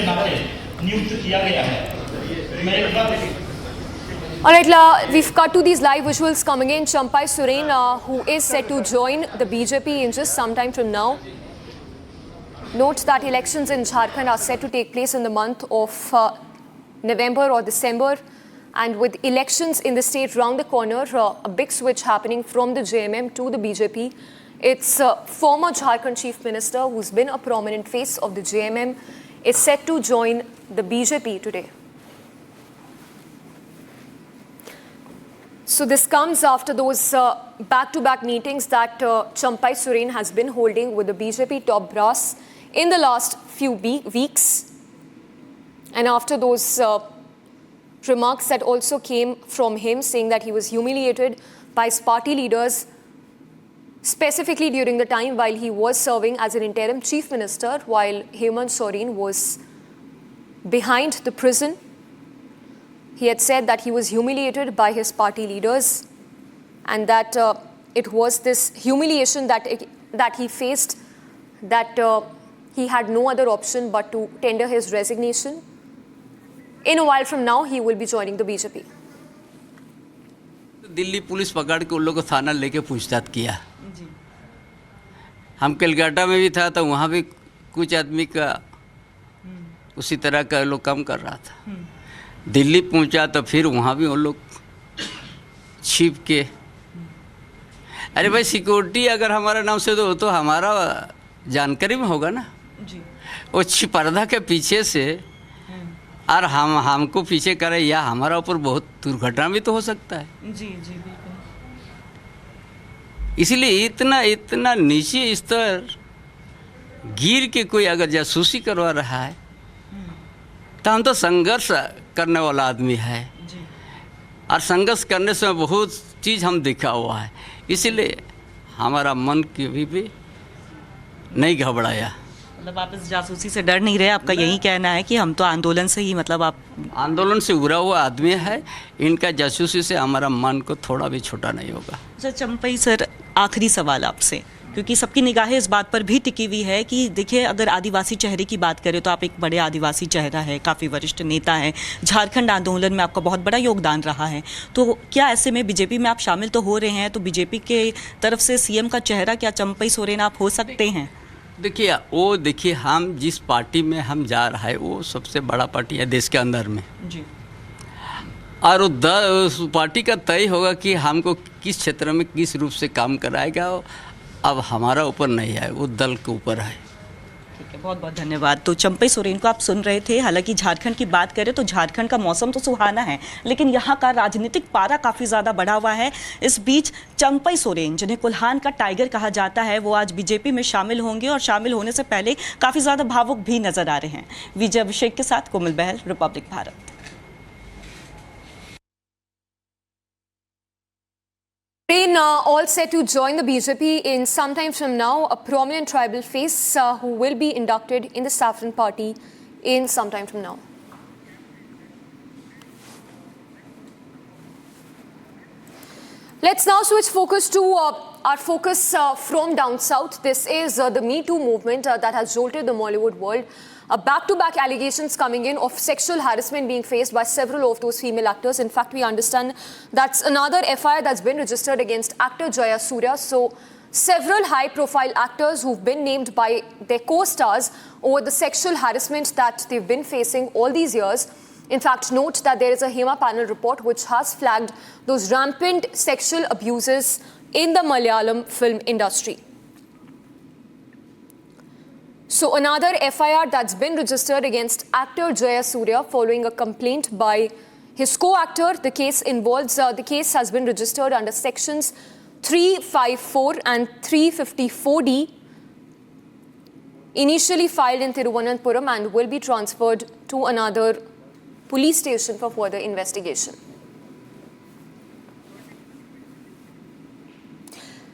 के नाते नियुक्त किया गया है। मैं एक बार All right, we've cut to these live visuals coming in. Champai Soren, who is set to join the BJP in just some time from now. Note that elections in Jharkhand are set to take place in the month of November or December. And with elections in the state round the corner, a big switch happening from the JMM to the BJP. It's former Jharkhand Chief Minister, who's been a prominent face of the JMM, is set to join the BJP today. So this comes after those back-to-back meetings that Champai Soren has been holding with the BJP top brass in the last few weeks. And after those remarks that also came from him saying that he was humiliated by his party leaders, specifically during the time while he was serving as an interim chief minister, while Hemant Soren was behind the prison. He had said that he was humiliated by his party leaders and that it was this humiliation that he faced, that he had no other option but to tender his resignation. In a while from now, he will be joining the BJP. Delhi police पकड़ के उन लोगों को थाना लेके पूछताछ किया। हम कलकत्ता में भी था तो वहाँ भी कुछ आदमी का उसी तरह का लोग काम कर रहा था। दिल्ली पहुंचा तो फिर वहाँ भी उन लोग छिप के, अरे भाई सिक्योरिटी अगर हमारा नाम से तो हमारा जानकारी में होगा ना जी। वो पर्दा के पीछे से और हमको पीछे करे या हमारा ऊपर बहुत दुर्घटना भी तो हो सकता है। जी जी बिल्कुल। इसलिए इतना नीचे स्तर गिर के कोई अगर जासूसी करवा रहा है तो हम तो संघर्ष करने वाला आदमी है और संघर्ष करने से बहुत चीज़ हम देखा हुआ है, इसलिए हमारा मन कभी भी नहीं घबराया। मतलब आप इस जासूसी से डर नहीं रहे, आपका यही कहना है कि हम तो आंदोलन से ही, मतलब आप आंदोलन से उभरा हुआ आदमी है, इनका जासूसी से हमारा मन को थोड़ा भी छोटा नहीं होगा। सर चंपई सर, आखिरी सवाल आपसे, क्योंकि सबकी निगाहें इस बात पर भी टिकी हुई है कि देखिए अगर आदिवासी चेहरे की बात करें तो आप एक बड़े आदिवासी चेहरा है, काफ़ी वरिष्ठ नेता हैं, झारखंड आंदोलन में आपका बहुत बड़ा योगदान रहा है, तो क्या ऐसे में बीजेपी में आप शामिल तो हो रहे हैं, तो बीजेपी के तरफ से सीएम का चेहरा क्या चंपई सोरेन आप हो सकते हैं? देखिए हम जिस पार्टी में हम जा रहा है वो सबसे बड़ा पार्टी है देश के अंदर में जी। और उस पार्टी का तय होगा कि हमको किस क्षेत्र में किस रूप से काम कराएगा, अब हमारा ऊपर नहीं है, वो दल के ऊपर है। ठीक है, बहुत बहुत धन्यवाद। तो चंपई सोरेन को आप सुन रहे थे। हालांकि झारखंड की बात करें तो झारखंड का मौसम तो सुहाना है, लेकिन यहाँ का राजनीतिक पारा काफ़ी ज़्यादा बढ़ा हुआ है। इस बीच चंपई सोरेन, जिन्हें कुल्हान का टाइगर कहा जाता है, वो आज बीजेपी में शामिल होंगे और शामिल होने से पहले काफ़ी ज़्यादा भावुक भी नजर आ रहे हैं। विजय अभिषेक के साथ Komal Bahl, Republic Bharat. Soren all set to join the BJP in some time from now, a prominent tribal face who will be inducted in the Saffron Party in some time from now. Let's now switch focus to our focus from down south. This is the Me Too movement that has jolted the Mollywood world. Back-to-back allegations coming in of sexual harassment being faced by several of those female actors. In fact, we understand that's another FIR that's been registered against actor Jaya Surya. So several high-profile actors who've been named by their co-stars over the sexual harassment that they've been facing all these years. In fact, note that there is a HEMA panel report which has flagged those rampant sexual abuses in the Malayalam film industry. So another FIR that's been registered against actor Jaya Surya following a complaint by his co-actor. The case involves, the case has been registered under sections 354 and 354D, initially filed in Thiruvananthapuram and will be transferred to another police station for further investigation.